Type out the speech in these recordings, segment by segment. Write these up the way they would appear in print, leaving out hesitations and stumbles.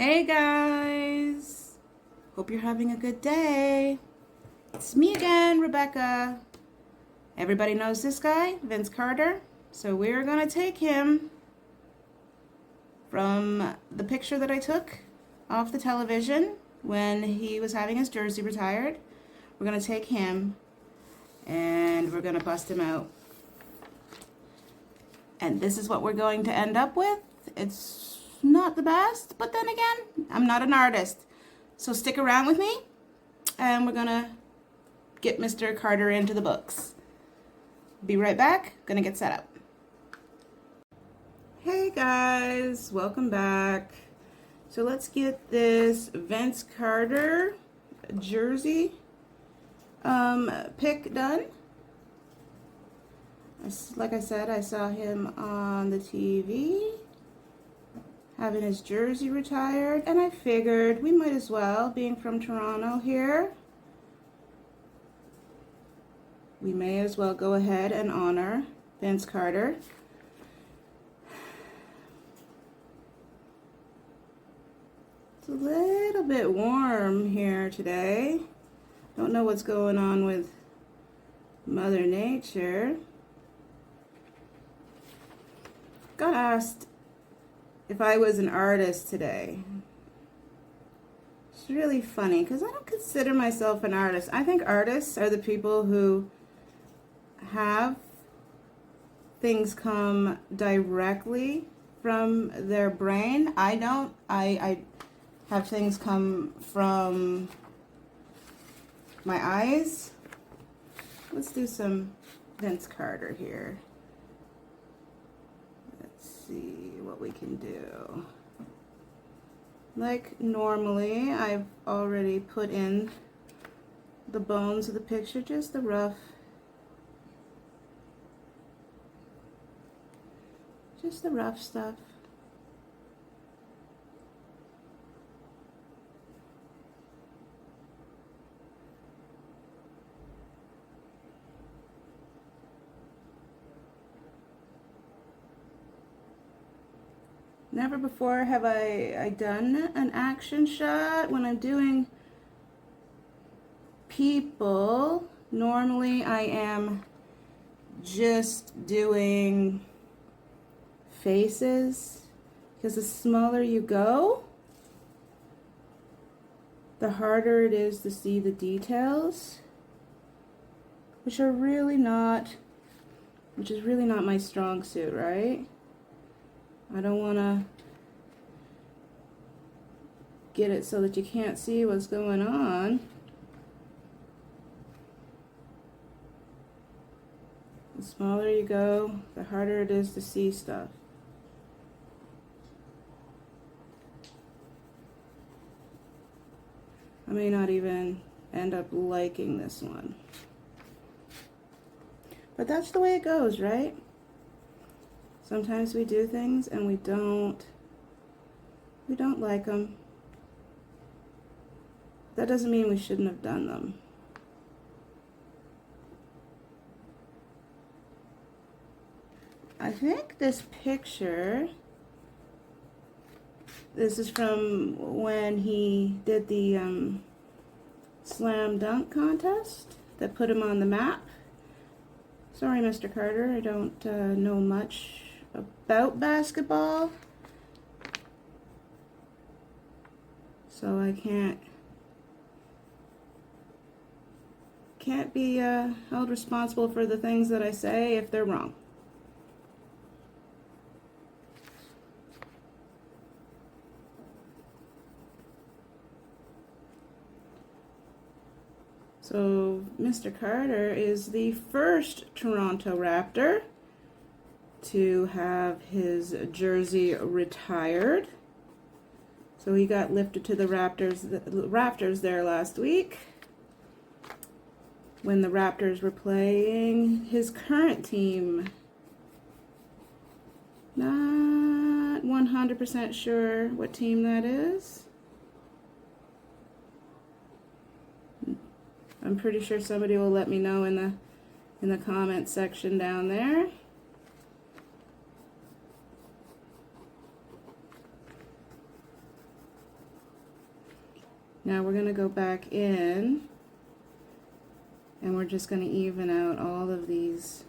Hey guys! Hope you're having a good day. It's me again, Rebecca. Everybody knows this guy, Vince Carter. So we're going to take him from the picture that I took off the television when he was having his jersey retired. We're going to take him and we're going to bust him out. And this is what we're going to end up with. It's not the best, but then again, I'm not an artist. So stick around with me and we're gonna get Mr. Carter into the books. Be right back, gonna get set up. Hey guys, welcome back. So let's get this Vince Carter jersey pick done. Like I said, I saw him on the TV having his jersey retired, and I figured we might as well, being from Toronto here, we may as well go ahead and honor Vince Carter. It's a little bit warm here today. Don't know what's going on with Mother Nature. Got asked if I was an artist today. It's really funny because I don't consider myself an artist. I think artists are the people who have things come directly from their brain. I don't. I have things come from my eyes. Let's do some Vince Carter here. See what we can do. Like normally, I've already put in the bones of the picture, just the rough stuff. Never before have I done an action shot when I'm doing people. Normally I am just doing faces because the smaller you go, the harder it is to see the details, which is really not my strong suit, right? I don't want to get it so that you can't see what's going on. The smaller you go, the harder it is to see stuff. I may not even end up liking this one. But that's the way it goes, right? Sometimes we do things and we don't like them. That doesn't mean we shouldn't have done them. I think this picture, this is from when he did the slam dunk contest that put him on the map. Sorry, Mr. Carter, I don't know much about basketball, so I can't be held responsible for the things that I say if they're wrong. So Mr. Carter is the first Toronto Raptor to have his jersey retired. So he got lifted to the Raptors there last week when the Raptors were playing his current team. Not 100% sure what team that is. I'm pretty sure somebody will let me know in the comment section down there. Now we're going to go back in and we're just going to even out all of these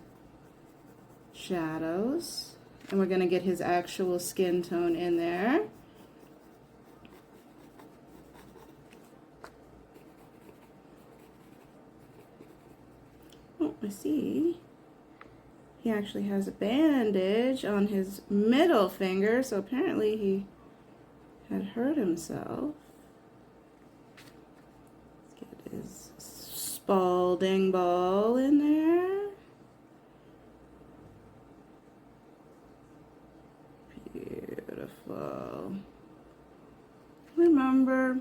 shadows. And we're going to get his actual skin tone in there. Oh, I see. He actually has a bandage on his middle finger, so apparently he had hurt himself. Let's get his Spalding ball in there. Beautiful. Remember,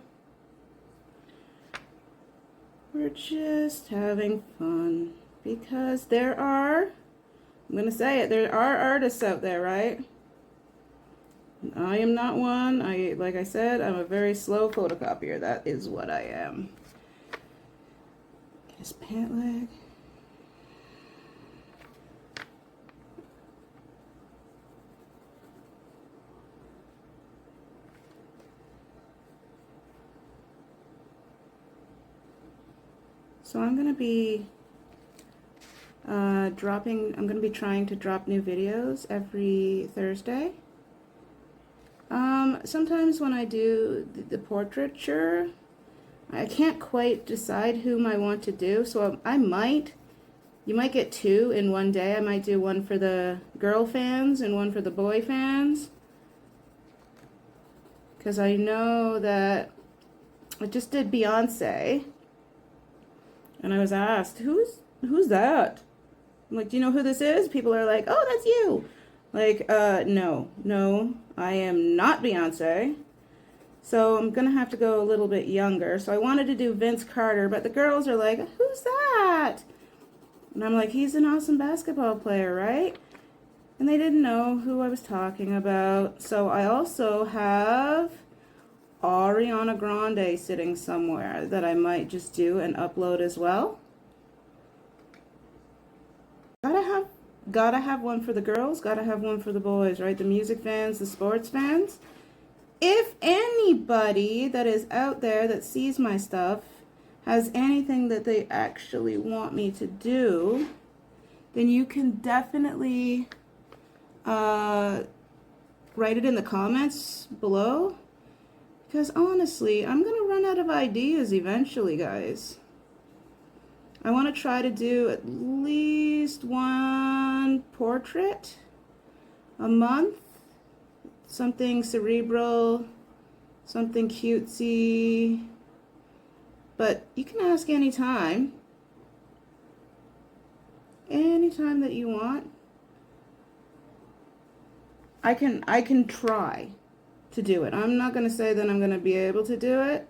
we're just having fun because there are, I'm going to say it, there are artists out there, right? I am not one. Like I said, I'm a very slow photocopier. That is what I am. Get his pant leg. So I'm going to be I'm going to be trying to drop new videos every Thursday. Sometimes when I do the portraiture, I can't quite decide whom I want to do, so you might get two in one day. I might do one for the girl fans and one for the boy fans. Because I know that I just did Beyonce, and I was asked, who's that? I'm like, do you know who this is? People are like, oh, that's you. Like, no, I am not Beyonce. So I'm going to have to go a little bit younger. So I wanted to do Vince Carter, but the girls are like, who's that? And I'm like, he's an awesome basketball player, right? And they didn't know who I was talking about. So I also have Ariana Grande sitting somewhere that I might just do and upload as well. Gotta have one for the girls, gotta have one for the boys, right? The music fans, the sports fans. If anybody that is out there that sees my stuff has anything that they actually want me to do, then you can definitely write it in the comments below. Because honestly, I'm gonna run out of ideas eventually, guys. I want to try to do at least one portrait a month. Something cerebral, something cutesy. But you can ask anytime. Anytime that you want. I can try to do it. I'm not going to say that I'm going to be able to do it.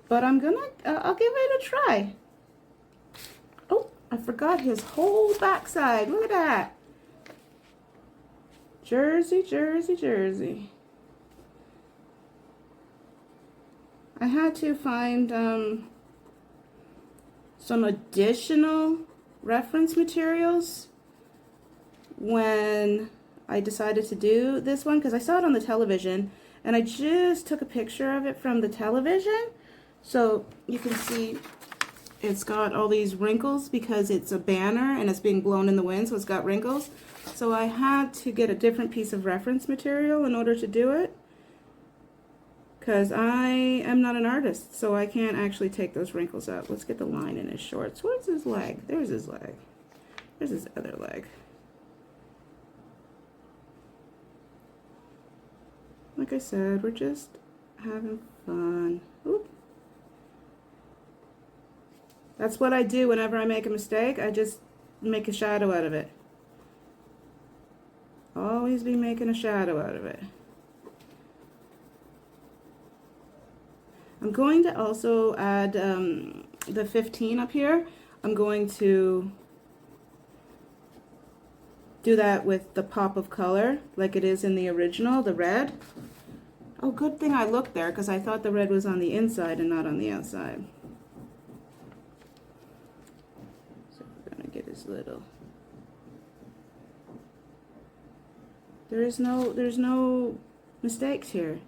But I'll give it a try. Oh, I forgot his whole backside. Look at that. Jersey, jersey, jersey. I had to find some additional reference materials when I decided to do this one, because I saw it on the television and I just took a picture of it from the television. So you can see it's got all these wrinkles because it's a banner and it's being blown in the wind, so it's got wrinkles. So I had to get a different piece of reference material in order to do it, because I am not an artist, so I can't actually take those wrinkles out. Let's get the line in his shorts. Where's his leg? There's his leg. There's his other leg. Like I said, we're just having fun. Oop. That's what I do whenever I make a mistake. I just make a shadow out of it. Always be making a shadow out of it. I'm going to also add the 15 up here. I'm going to do that with the pop of color like it is in the original, the red. Oh, good thing I looked there, because I thought the red was on the inside and not on the outside. So we're going to get his little... There's no mistakes here.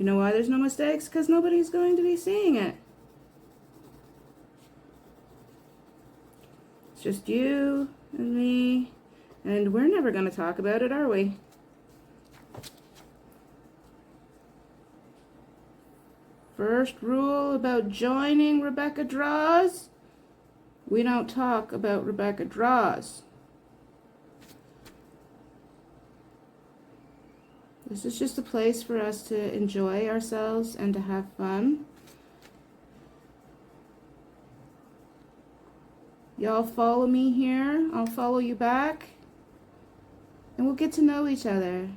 You know why there's no mistakes? Because nobody's going to be seeing it. It's just you and me, and we're never going to talk about it, are we? First rule about joining Rebecca Draws, we don't talk about Rebecca Draws. This is just a place for us to enjoy ourselves and to have fun. Y'all follow me here, I'll follow you back, and we'll get to know each other,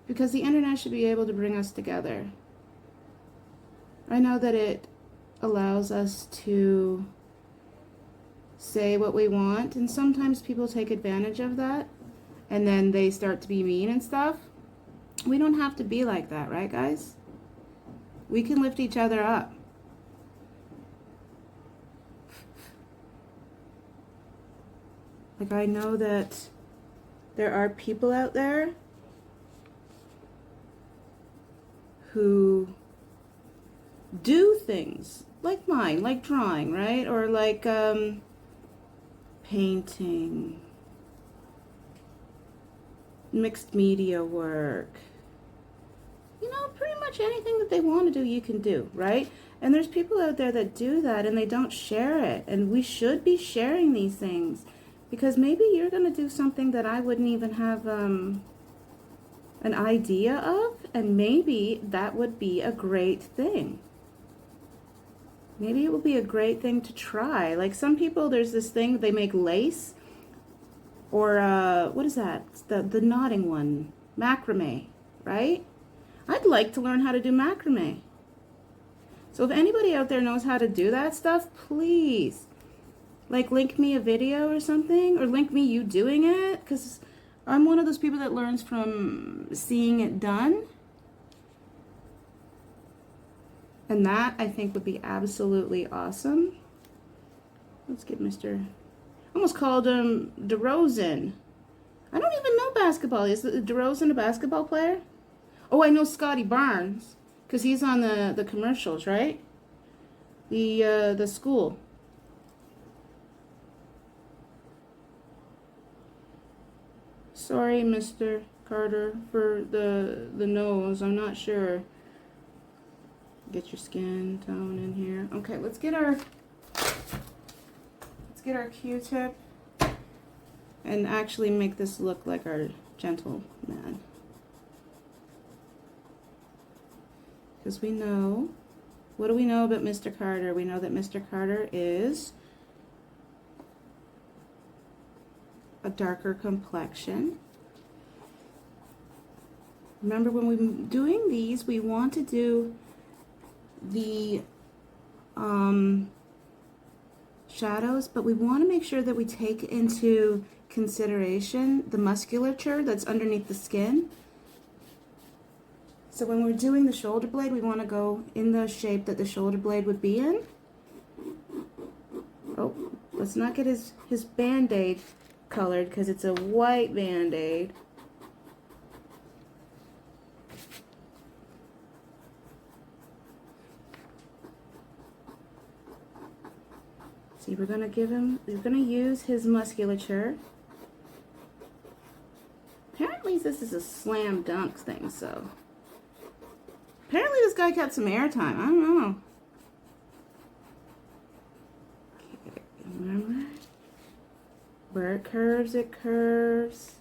because the internet should be able to bring us together. I know that it allows us to say what we want, and sometimes people take advantage of that, and then they start to be mean and stuff. We don't have to be like that, right, guys? We can lift each other up. Like, I know that there are people out there who do things like mine, like drawing, right? Or like painting, mixed media work. You know, pretty much anything that they want to do, you can do, right? And there's people out there that do that and they don't share it. And we should be sharing these things, because maybe you're going to do something that I wouldn't even have an idea of, and maybe that would be a great thing. Maybe it would be a great thing to try. Like some people, there's this thing, they make lace, or what is that? It's the knotting one, macrame, right? I'd like to learn how to do macrame. So if anybody out there knows how to do that stuff, please, like, link me a video or something, or link me you doing it, because I'm one of those people that learns from seeing it done. And that, I think, would be absolutely awesome. Let's get Mr. I almost called him DeRozan. I don't even know basketball. Is DeRozan a basketball player? Oh, I know Scotty Barnes, because he's on the commercials, right? The school. Sorry, Mr. Carter, for the nose. I'm not sure. Get your skin tone in here. Okay, let's get our Q-tip and actually make this look like our gentleman. Because we know, what do we know about Mr. Carter? We know that Mr. Carter is a darker complexion. Remember, when we're doing these, we want to do the shadows, but we want to make sure that we take into consideration the musculature that's underneath the skin. So when we're doing the shoulder blade, we want to go in the shape that the shoulder blade would be in. Oh, let's not get his Band-Aid colored, because it's a white Band-Aid. See, we're going to use his musculature. Apparently this is a slam dunk thing, so. Apparently this guy kept some airtime. I don't know. Okay, remember? Where it curves, it curves.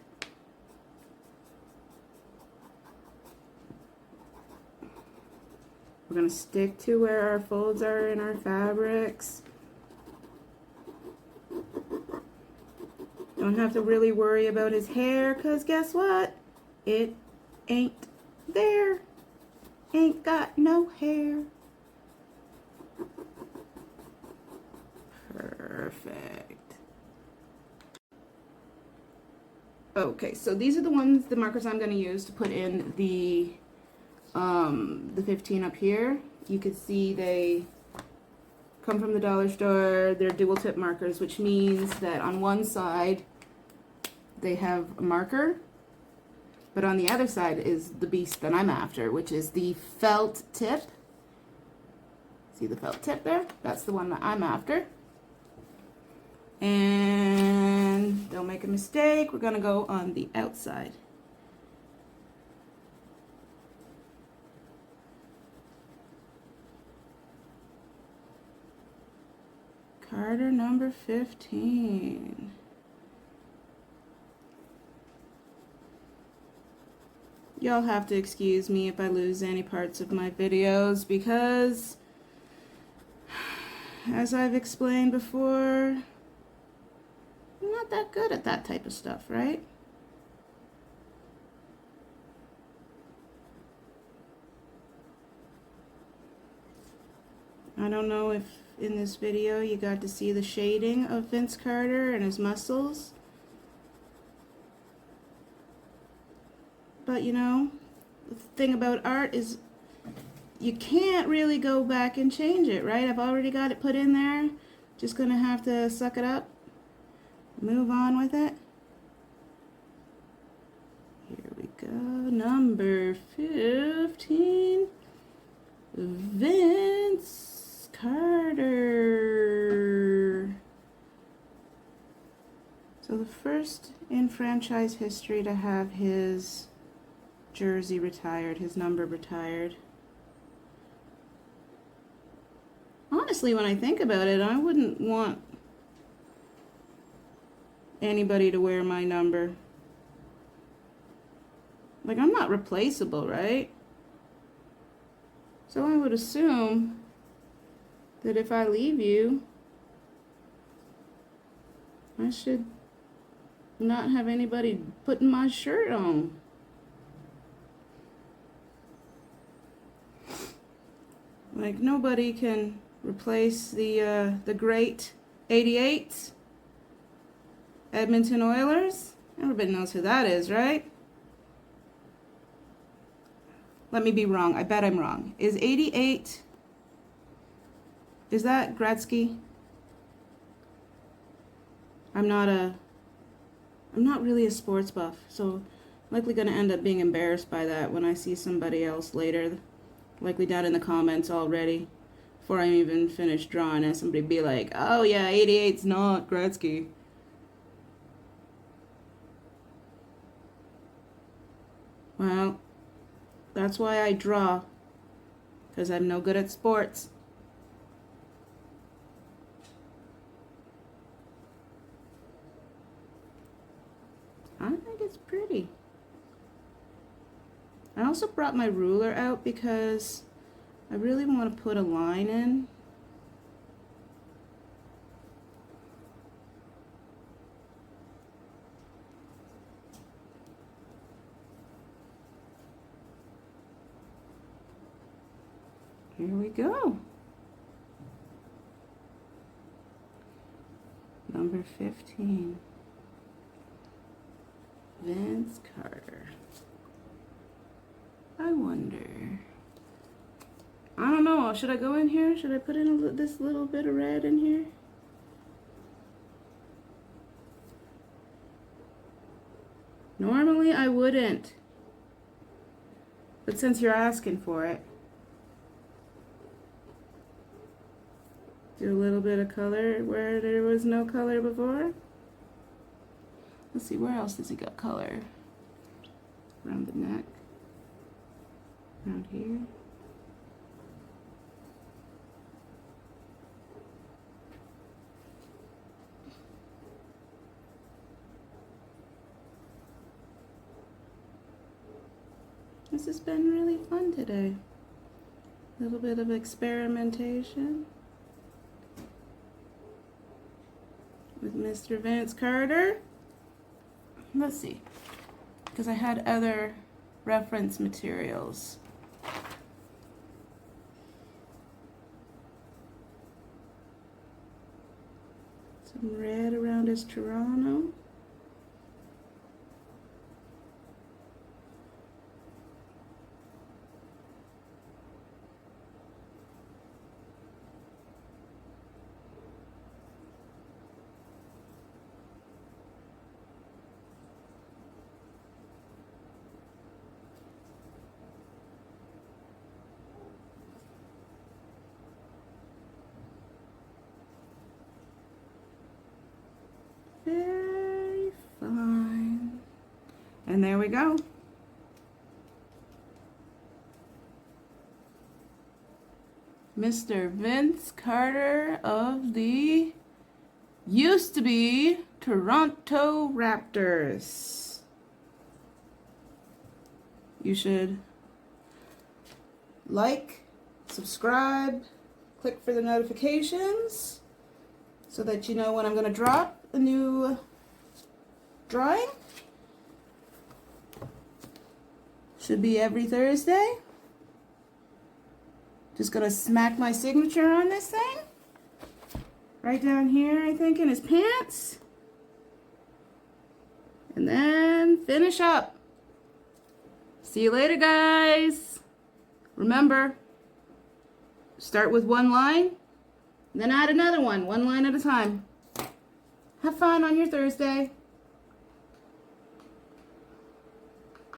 We're going to stick to where our folds are in our fabrics. Don't have to really worry about his hair, because guess what? It ain't there. Ain't got no hair. Perfect. Okay, so these are the markers I'm going to use to put in the 15 up here. You can see they come from the dollar store. They're dual tip markers, which means that on one side they have a marker, But on the other side is the beast that I'm after, which is the felt tip. See the felt tip there? That's the one that I'm after. And don't make a mistake, we're gonna go on the outside. Carter number 15. Y'all have to excuse me if I lose any parts of my videos because, as I've explained before, I'm not that good at that type of stuff, right? I don't know if in this video you got to see the shading of Vince Carter and his muscles. But you know, the thing about art is you can't really go back and change it, right? I've already got it put in there. Just gonna have to suck it up, move on with it. Here we go, number 15, Vince Carter. So the first in franchise history to have his jersey retired, his number retired. Honestly, when I think about it, I wouldn't want anybody to wear my number. Like, I'm not replaceable, right? So I would assume that if I leave you, I should not have anybody putting my shirt on. Like, nobody can replace the great 88 Edmonton Oilers. Everybody knows who that is, right? Let me be wrong. I bet I'm wrong. Is 88, is that Gretzky? I'm not really a sports buff, so I'm likely going to end up being embarrassed by that when I see somebody else later, likely down in the comments already, before I even finish drawing it. Somebody be like, oh yeah, 88's not Gretzky. Well, that's why I draw, because I'm no good at sports. I think it's pretty. I also brought my ruler out because I really want to put a line in. Here we go. Number 15. Vince Carter. I wonder. I don't know. Should I go in here? Should I put in this little bit of red in here? Normally I wouldn't. But since you're asking for it, do a little bit of color where there was no color before. Let's see, where else does he got color? Around the neck. Around here. This has been really fun today. A little bit of experimentation with Mr. Vince Carter. Let's see, because I had other reference materials. Some red around his Toronto. And there we go. Mr. Vince Carter of the used to be Toronto Raptors. You should like, subscribe, click for the notifications so that you know when I'm going to drop a new drawing. Should be every Thursday. Just going to smack my signature on this thing. Right down here, I think, in his pants. And then finish up. See you later, guys. Remember, start with one line, then add another one line at a time. Have fun on your Thursday.